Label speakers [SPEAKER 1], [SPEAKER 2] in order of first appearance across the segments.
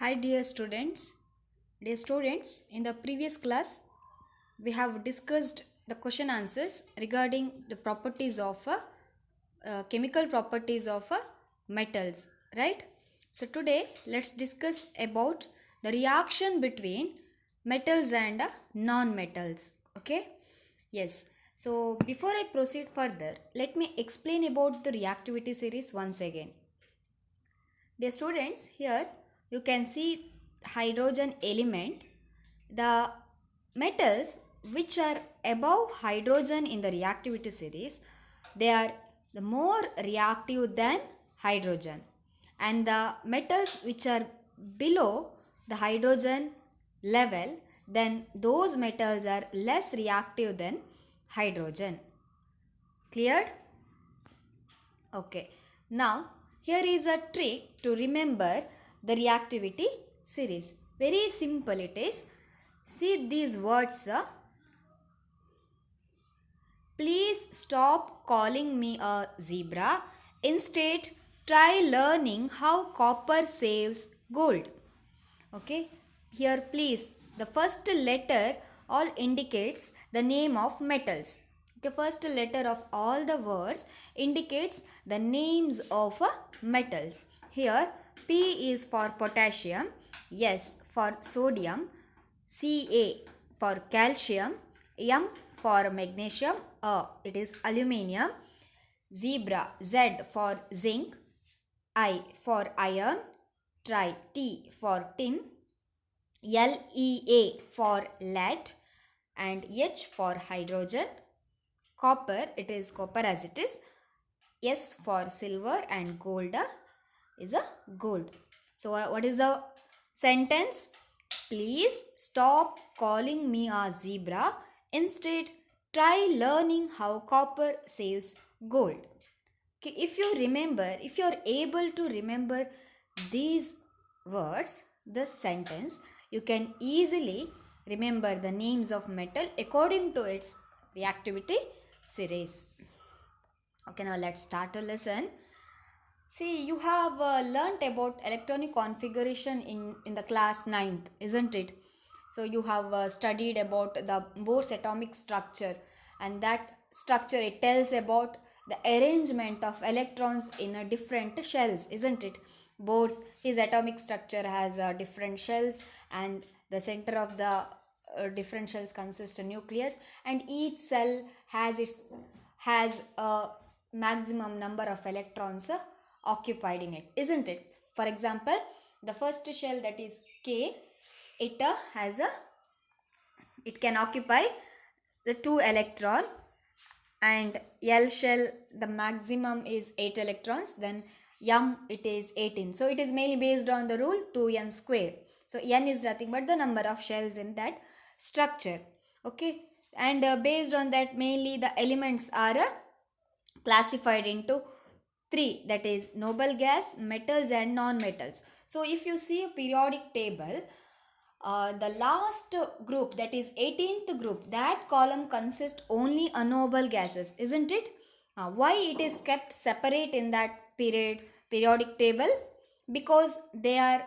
[SPEAKER 1] Hi dear students. Dear students, in the previous class we have discussed the question answers regarding the properties of chemical properties of metals, right? So today let's discuss about the reaction between metals and non-metals. Okay? Yes. So before I proceed further, let me explain about the reactivity series once again. Dear students, here you can see hydrogen element. The metals which are above hydrogen in the reactivity series, they are the more reactive than hydrogen. And the metals which are below the hydrogen level, then those metals are less reactive than hydrogen. Cleared? Okay. Now, here is a trick to remember the reactivity series. Very simple it is. See these words. Please stop calling me a zebra. Instead, try learning how copper saves gold. Okay. Here please, the first letter all indicates the name of metals. The first letter of all the words indicates the names of metals. Here P is for potassium, S for sodium, Ca for calcium, M for magnesium, it is aluminium, zebra Z for zinc, I for iron, T for tin, LEA for lead, and H for hydrogen. Copper, it is copper as it is. S for silver, and gold is a gold. So what is the sentence? Please stop calling me a zebra. Instead, try learning how copper saves gold. Okay, if you remember, if you are able to remember these words, the sentence, you can easily remember the names of metal according to its reactivity series. Okay, now let's start a lesson. See, you have learnt about electronic configuration in the class 9th, isn't it? So you have studied about the Bohr's atomic structure, and that structure, it tells about the arrangement of electrons in a different shells, isn't it? Bohr's, his atomic structure has different shells, and the center of the different shells consists a nucleus, and each cell has a maximum number of electrons occupied in it, isn't it? For example, the first shell, that is K, it can occupy the 2 electron, and L shell, the maximum is 8 electrons, then M, it is 18. So it is mainly based on the rule 2n square. So n is nothing but the number of shells in that structure. Okay, and based on that, mainly the elements are classified into 3, that is noble gas, metals, and non-metals. So if you see a periodic table, the last group, that is 18th group, that column consists only of noble gases, isn't it? Why it is kept separate in that periodic table? Because they are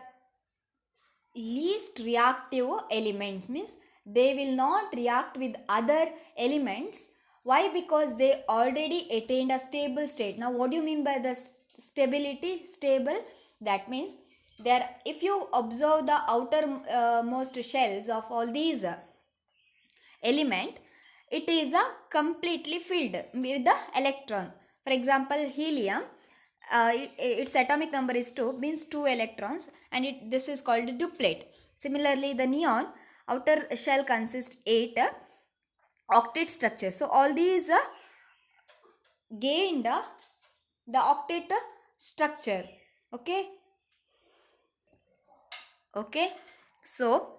[SPEAKER 1] least reactive elements, means they will not react with other elements. Why? Because they already attained a stable state. Now what do you mean by the stability? Stable, that means there, if you observe the outermost shells of all these element, it is a completely filled with the electron. For example, helium, its atomic number is 2, means 2 electrons, and this is called duplet. Similarly, the neon outer shell consists 8 octet structures. So all these gained the octet structure. Okay, so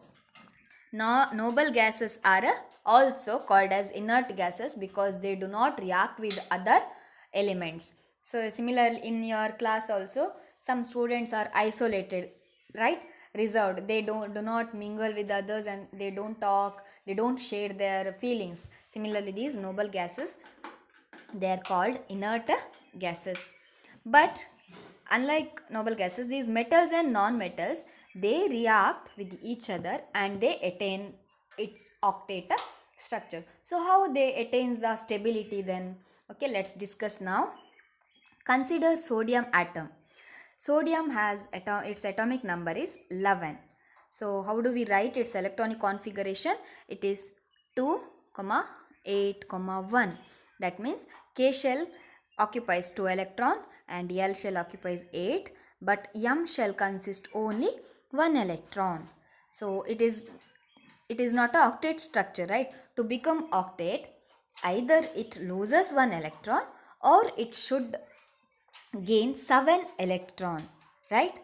[SPEAKER 1] now noble gases are also called as inert gases because they do not react with other elements. So similarly, in your class also, some students are isolated, right? Reserved. They do not mingle with others, and they don't talk, they don't share their feelings. Similarly, these noble gases, they are called inert gases. But unlike noble gases, these metals and non-metals, they react with each other and they attain its octet structure. So how they attains the stability then? Okay, let's discuss now. Consider sodium atom. Sodium has its atomic number is 11. So how do we write its electronic configuration? It is 2, 8, 1. That means K shell occupies 2 electron and L shell occupies 8, but M shell consists only 1 electron. So it is not a octet structure, right? To become octet, either it loses 1 electron or it should gain 7 electron, right?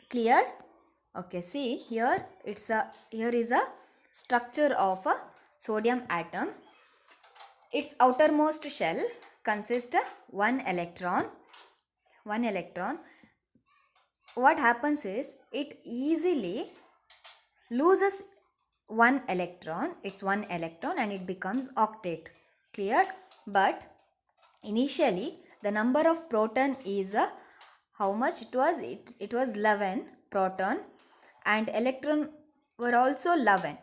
[SPEAKER 1] Clear? Okay, see here here is a structure of a sodium atom. Its outermost shell consists of 1 electron. What happens is it easily loses 1 electron. It's 1 electron and it becomes octet. Clear? But initially the number of proton is how much it was? It was 11 proton and electron were also 11.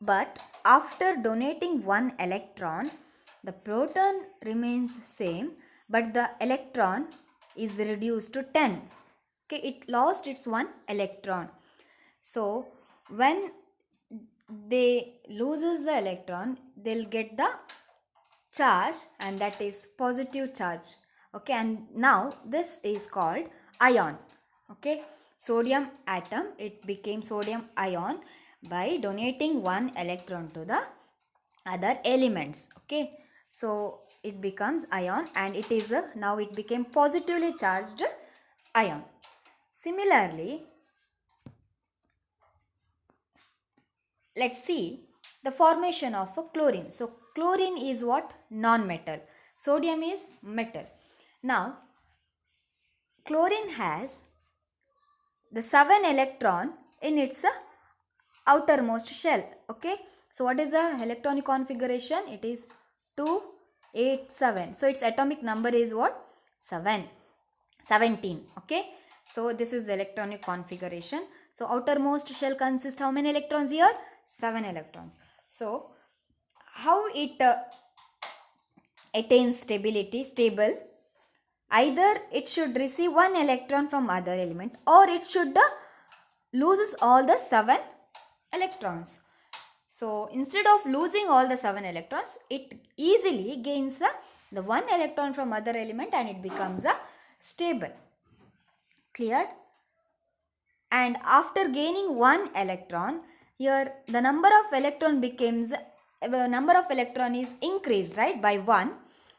[SPEAKER 1] But after donating 1 electron, the proton remains same, but the electron is reduced to 10. Okay, it lost its 1 electron. So when they loses the electron, they'll get the charge, and that is positive charge. Okay, and now this is called ion. Okay, sodium atom, it became sodium ion by donating 1 electron to the other elements. Okay, so it becomes ion and it is now it became positively charged ion. Similarly, let's see the formation of a chlorine. So chlorine is what? Non-metal. Sodium is metal. Now chlorine has the 7 electron in its outermost shell. Okay, so what is the electronic configuration? It is 2, 8, 7. So its atomic number is what? 17. Okay, so this is the electronic configuration. So outermost shell consists how many electrons here? 7 electrons. So how it attains stable? Either it should receive 1 electron from other element or it should loses all the 7 electrons. So instead of losing all the 7 electrons, it easily gains the 1 electron from other element and it becomes stable. Clear? And after gaining 1 electron, here the number of electron is increased, right, by 1,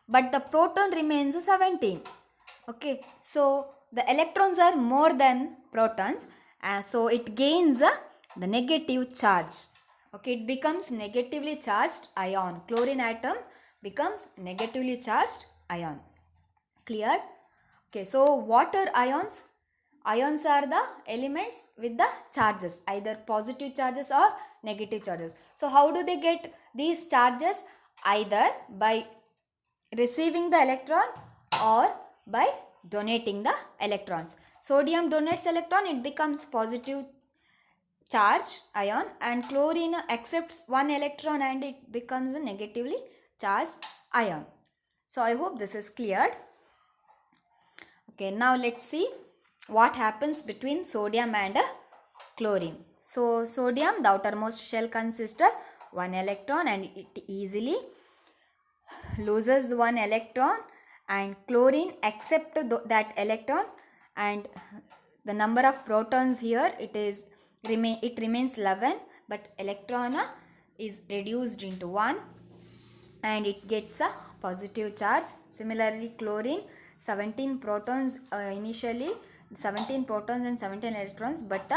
[SPEAKER 1] but the proton remains 17. Okay, so the electrons are more than protons, so it gains the negative charge. Okay, it becomes negatively charged ion. Chlorine atom becomes negatively charged ion. Clear? Okay, so what are ions? Ions are the elements with the charges, either positive charges or negative charges. So how do they get these charges? Either by receiving the electron or by donating the electrons. Sodium donates electron, it becomes positive charge ion, and chlorine accepts 1 electron and it becomes a negatively charged ion. So I hope this is cleared. Okay, now let's see what happens between sodium and chlorine. So sodium, the outermost shell consists of 1 electron and it easily loses 1 electron, and chlorine accepts that electron, and the number of protons here it remains 11, but electron is reduced into 1 and it gets a positive charge. Similarly, chlorine, 17 protons initially, 17 protons and 17 electrons, but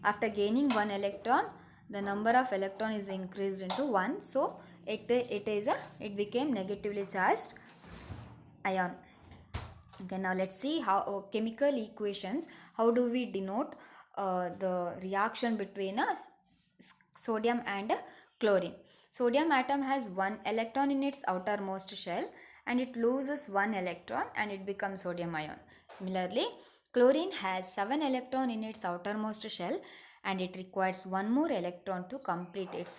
[SPEAKER 1] after gaining 1 electron, the number of electron is increased into 1, so it became negatively charged ion. Okay, now let's see how chemical equations, how do we denote the reaction between sodium and chlorine. Sodium atom has 1 electron in its outermost shell and it loses 1 electron and it becomes sodium ion. Similarly, Chlorine has 7 electrons in its outermost shell and it requires one more electron to complete its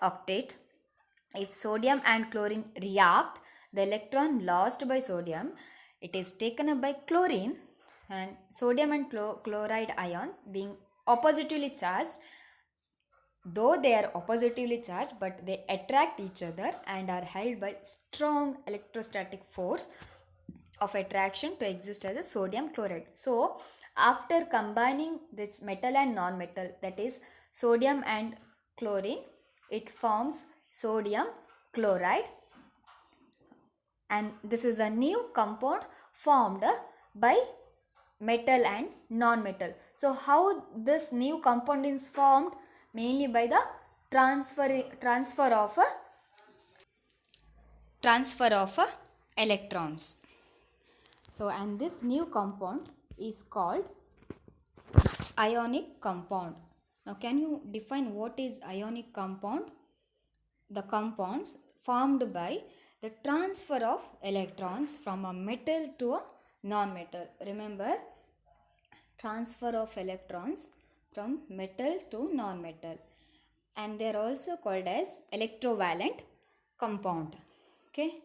[SPEAKER 1] octet. If sodium and chlorine react, the electron lost by sodium, it is taken up by chlorine, and sodium and chloride ions being oppositively charged, though they are oppositively charged, but they attract each other and are held by strong electrostatic force of attraction to exist as a sodium chloride. So after combining this metal and non-metal, that is sodium and chlorine, it forms sodium chloride, and this is a new compound formed by metal and non-metal. So how this new compound is formed? Mainly by the transfer of electrons. So, and this new compound is called ionic compound. Now, can you define what is ionic compound? The compounds formed by the transfer of electrons from a metal to a non-metal. Remember, transfer of electrons from metal to non-metal, and they are also called as electrovalent compound. Okay,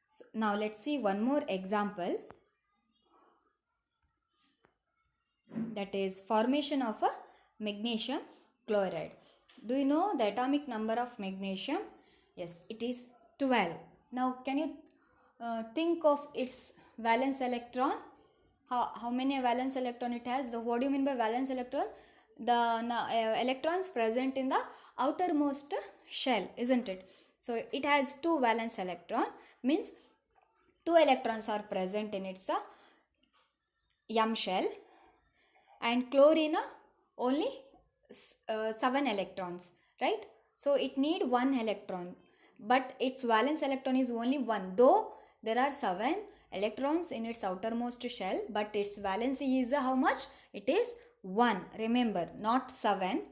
[SPEAKER 1] so now let's see one more example, that is formation of a magnesium chloride. Do you know the atomic number of magnesium? Yes, it is 12. Now can you think of its valence electron? How many valence electron it has? So what do you mean by valence electron? The electrons present in the outermost shell, isn't it? So it has 2 valence electron, means 2 electrons are present in its M shell, and chlorine only 7 electrons, right? So it need 1 electron, but its valence electron is only 1, though there are 7 electrons in its outermost shell, but its valency is how much? It is 1. Remember, not 7.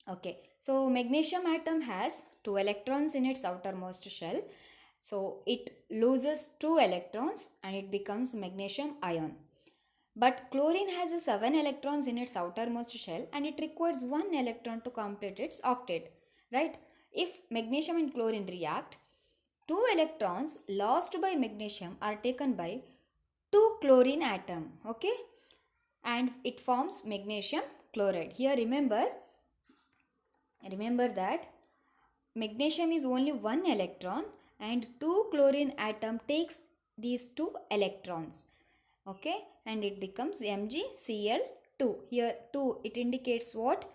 [SPEAKER 1] Okay, so magnesium atom has 2 electrons in its outermost shell, so it loses 2 electrons and it becomes magnesium ion. But chlorine has 7 electrons in its outermost shell and it requires 1 electron to complete its octet, right? If magnesium and chlorine react, 2 electrons lost by magnesium are taken by 2 chlorine atom, okay? And it forms magnesium chloride. Here remember that magnesium is only 1 electron and 2 chlorine atom takes these 2 electrons, okay, and it becomes MgCl2. Here 2, it indicates what?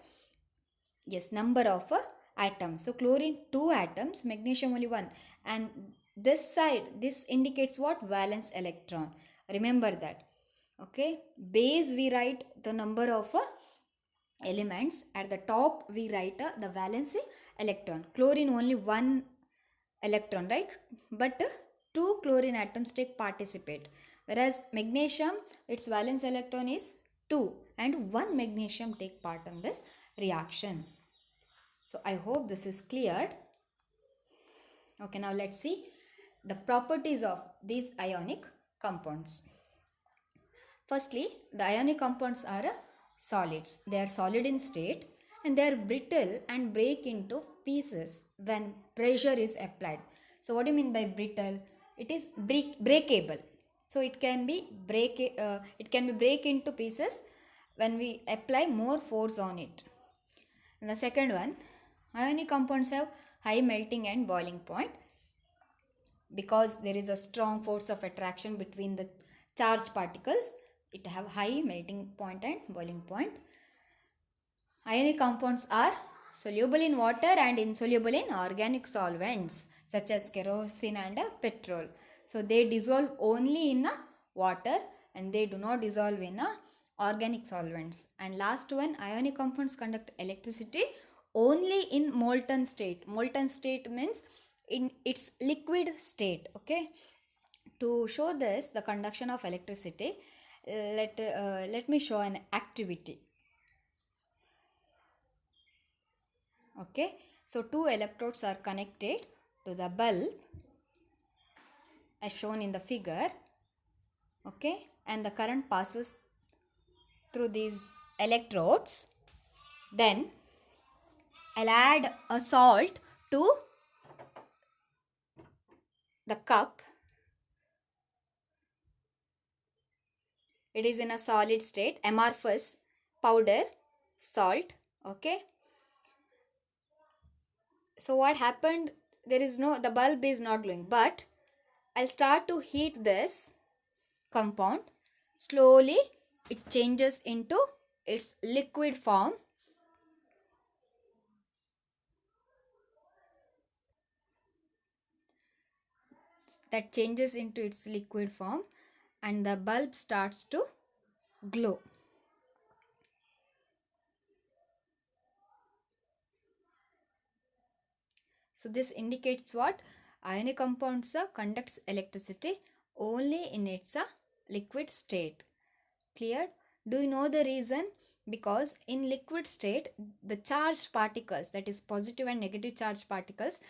[SPEAKER 1] Yes, number of atoms. So chlorine 2 atoms, magnesium only 1, and this side, this indicates what? Valence electron. Remember that. Okay, base we write the number of elements, at the top we write the valence electron. Chlorine only 1 electron, right? But 2 chlorine atoms participate, whereas magnesium, its valence electron is 2 and 1 magnesium take part in this reaction. So I hope this is cleared. Okay, now let's see the properties of these ionic compounds. Firstly, the ionic compounds are solids. They are solid in state and they are brittle and break into pieces when pressure is applied. So what do you mean by brittle? It is breakable. So it can be break into pieces when we apply more force on it. And the second one, ionic compounds have high melting and boiling point because there is a strong force of attraction between the charged particles. It have high melting point and boiling point. Ionic compounds are soluble in water and insoluble in organic solvents such as kerosene and petrol. So they dissolve only in water and they do not dissolve in organic solvents. And last one, ionic compounds conduct electricity only in molten state. Molten state means in its liquid state. Okay, to show this, the conduction of electricity, let me show an activity. Okay, so 2 electrodes are connected to the bulb as shown in the figure. Okay, and the current passes through these electrodes. Then I'll add a salt to the cup. It is in a solid state, amorphous powder salt. Okay, so what happened, there is no, the bulb is not glowing, but I'll start to heat this compound. Slowly it changes into its liquid form. That changes into its liquid form and the bulb starts to glow. So this indicates what? Ionic compounds conducts electricity only in its liquid state. Clear? Do you know the reason? Because in liquid state, the charged particles, that is positive and negative charged particles,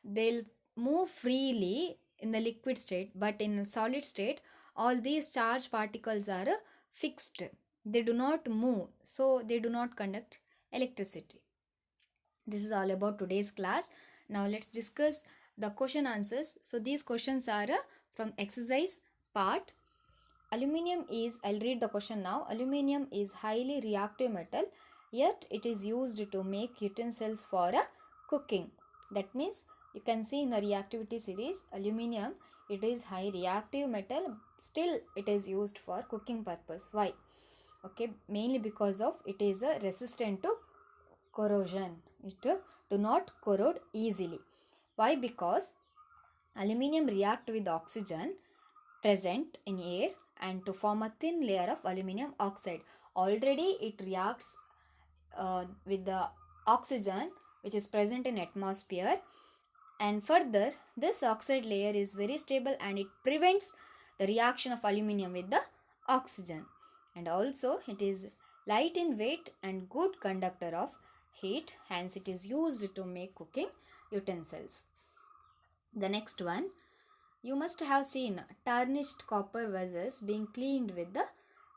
[SPEAKER 1] they'll move freely in the liquid state, but in a solid state, all these charged particles are fixed. They do not move, so they do not conduct electricity. This is all about today's class. Now let's discuss the question answers. So these questions are from exercise part. Aluminium is, I'll read the question now. Aluminium is highly reactive metal, yet it is used to make utensils for cooking. That means you can see in the reactivity series, aluminium, it is high reactive metal, still it is used for cooking purpose. Why? Okay, mainly because of it is resistant to corrosion. It do not corrode easily. Why? Because aluminium react with oxygen present in air and to form a thin layer of aluminium oxide. Already it reacts with the oxygen which is present in atmosphere, and further this oxide layer is very stable and it prevents the reaction of aluminium with the oxygen, and also it is light in weight and good conductor of heat, hence it is used to make cooking utensils. The next one, you must have seen tarnished copper vessels being cleaned with the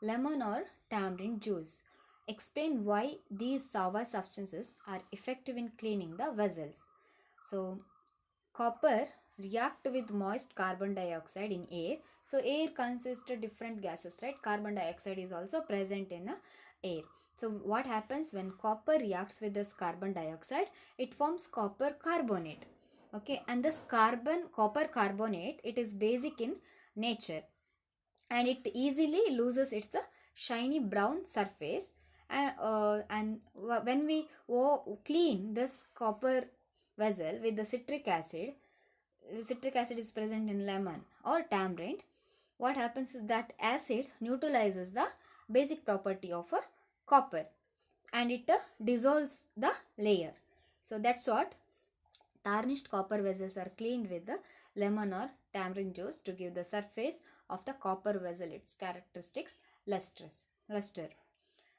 [SPEAKER 1] lemon or tamarind juice. Explain why these sour substances are effective in cleaning the vessels. So, copper react with moist carbon dioxide in air. So, air consists of different gases, right? Carbon dioxide is also present in air. So, what happens when copper reacts with this carbon dioxide? It forms copper carbonate. Okay, and this copper carbonate, it is basic in nature and it easily loses its shiny brown surface, and when we clean this copper vessel with the citric acid is present in lemon or tamarind, what happens is that acid neutralizes the basic property of a copper and it dissolves the layer. So that's what tarnished copper vessels are cleaned with the lemon or tamarind juice to give the surface of the copper vessel its characteristics luster.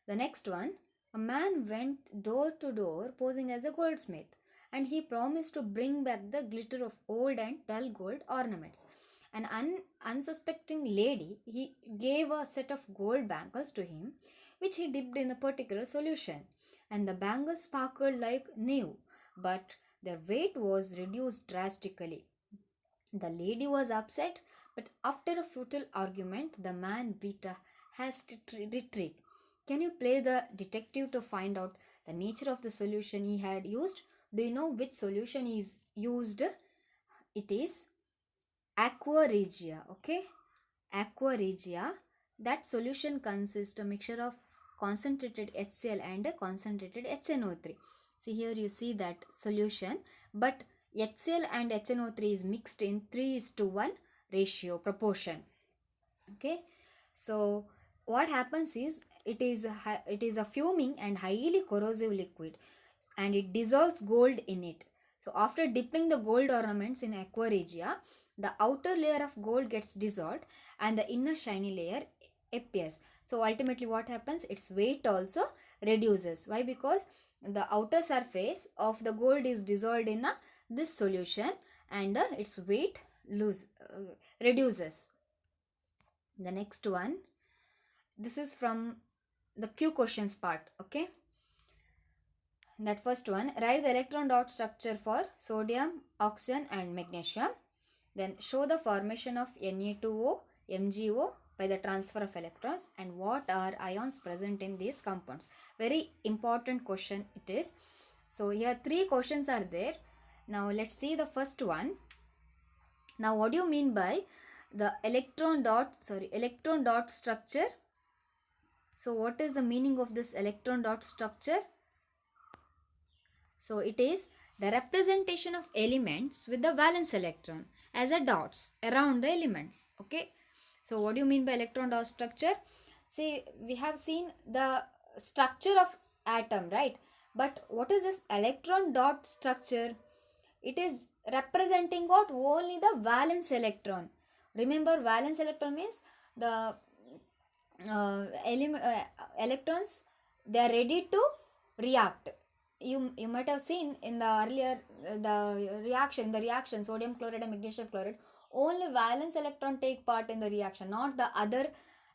[SPEAKER 1] The next one, a man went door to door posing as a goldsmith and he promised to bring back the glitter of old and dull gold ornaments. An unsuspecting lady, he gave a set of gold bangles to him which he dipped in a particular solution, and the bangles sparkled like new, but their weight was reduced drastically. The lady was upset, but after a futile argument, the man beat a hasty retreat. Can you play the detective to find out the nature of the solution he had used? Do you know which solution is used? It is aqua regia. Okay, aqua regia. That solution consists a mixture of concentrated HCl and a concentrated HNO3. See here you see that solution, but HCl and HNO3 is mixed in 3:1 ratio proportion. Okay, so what happens is it is a fuming and highly corrosive liquid and it dissolves gold in it. So after dipping the gold ornaments in aqua regia, the outer layer of gold gets dissolved and the inner shiny layer appears. So ultimately what happens, its weight also reduces. Why? Because the outer surface of the gold is dissolved in this solution and its weight reduces. The next one, this is from the Q questions part. Okay, that first one, write the electron dot structure for sodium, oxygen and magnesium. Then show the formation of Na2O, MgO by the transfer of electrons, and what are ions present in these compounds. Very important question it is. So here 3 questions are there. Now let's see the first one. Now what do you mean by the electron dot structure? So what is the meaning of this electron dot structure? So it is the representation of elements with the valence electron as a dots around the elements. Okay. So what do you mean by electron dot structure? See, we have seen the structure of atom, right? But what is this electron dot structure? It is representing what? Only the valence electron. Remember, valence electron means the electrons, they are ready to react. You might have seen in the earlier the reaction sodium chloride and magnesium chloride, only valence electron take part in the reaction, not the other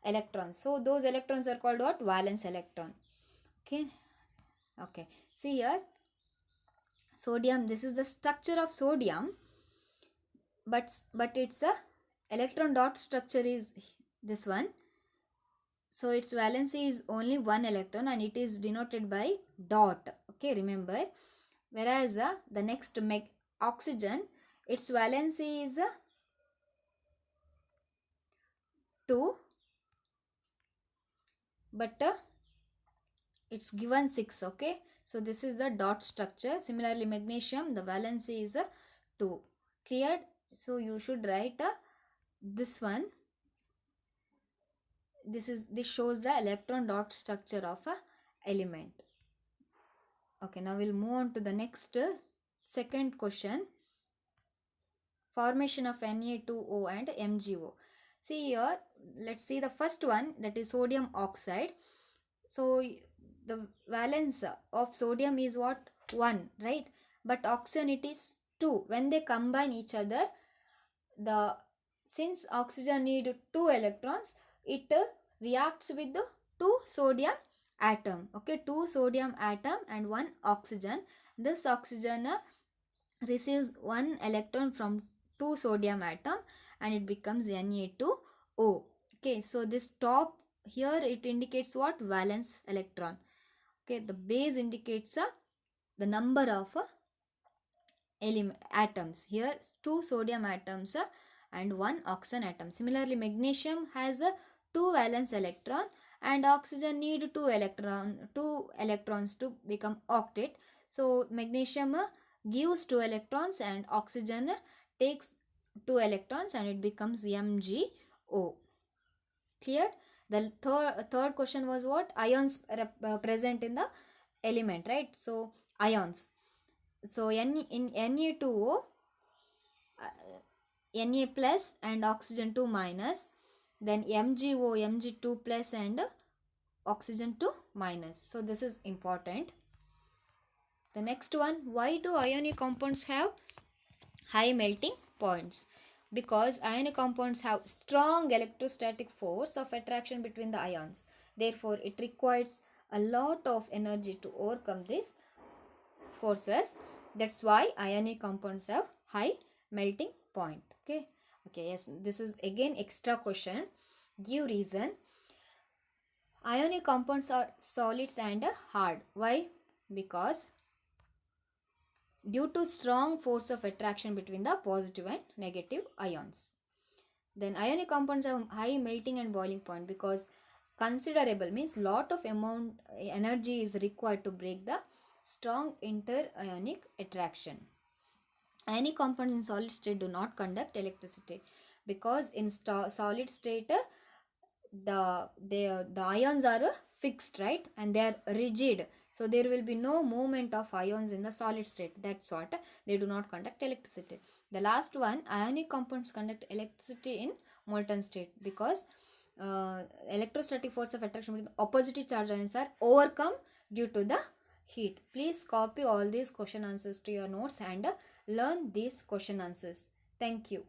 [SPEAKER 1] electrons. So those electrons are called what? Valence electron. Okay, see here, sodium, this is the structure of sodium, but its electron dot structure is this one. So its valency is only 1 electron and it is denoted by dot. Okay, remember. Whereas the next oxygen, its valency is 2, but it's given 6. Okay, so this is the dot structure. Similarly, magnesium, the valency is 2. Cleared? So you should write this one. This shows the electron dot structure of a element. Okay, now we'll move on to the next second question. Formation of Na2O and MgO. See here, let's see the first one, that is sodium oxide. So the valence of sodium is what? 1, right? But oxygen, it is 2. When they combine each other, since oxygen need 2 electrons, it reacts with the 2 sodium atom. Okay, 2 sodium atom and 1 oxygen. This oxygen receives 1 electron from 2 sodium atom and it becomes Na2O. Okay, so this top here, it indicates what? Valence electron. Okay, the base indicates the number of atoms. Here 2 sodium atoms and 1 oxygen atom. Similarly, magnesium has 2 valence electron and oxygen need 2 electrons to become octet. So magnesium gives 2 electrons and oxygen takes 2 electrons and it becomes MgO. Clear? The third question was what? Ions present in the element, right? So ions. So in Na2O, Na plus and oxygen 2 minus, then MgO, Mg2 plus and oxygen 2 minus. So this is important. The next one, why do ionic compounds have high melting points? Because ionic compounds have strong electrostatic force of attraction between the ions. Therefore, it requires a lot of energy to overcome these forces. That's why ionic compounds have high melting point. Okay, yes, this is again extra question. Give reason. Ionic compounds are solids and hard. Why? Because due to strong force of attraction between the positive and negative ions. Then ionic compounds have high melting and boiling point because considerable means lot of amount energy is required to break the strong inter-ionic attraction. Ionic compounds in solid state do not conduct electricity because in solid state the ions are fixed, right, and they are rigid. So there will be no movement of ions in the solid state. That's what, they do not conduct electricity. The last one, ionic compounds conduct electricity in molten state because electrostatic force of attraction with opposite charge ions are overcome due to the heat. Please copy all these question answers to your notes and learn these question answers. Thank you.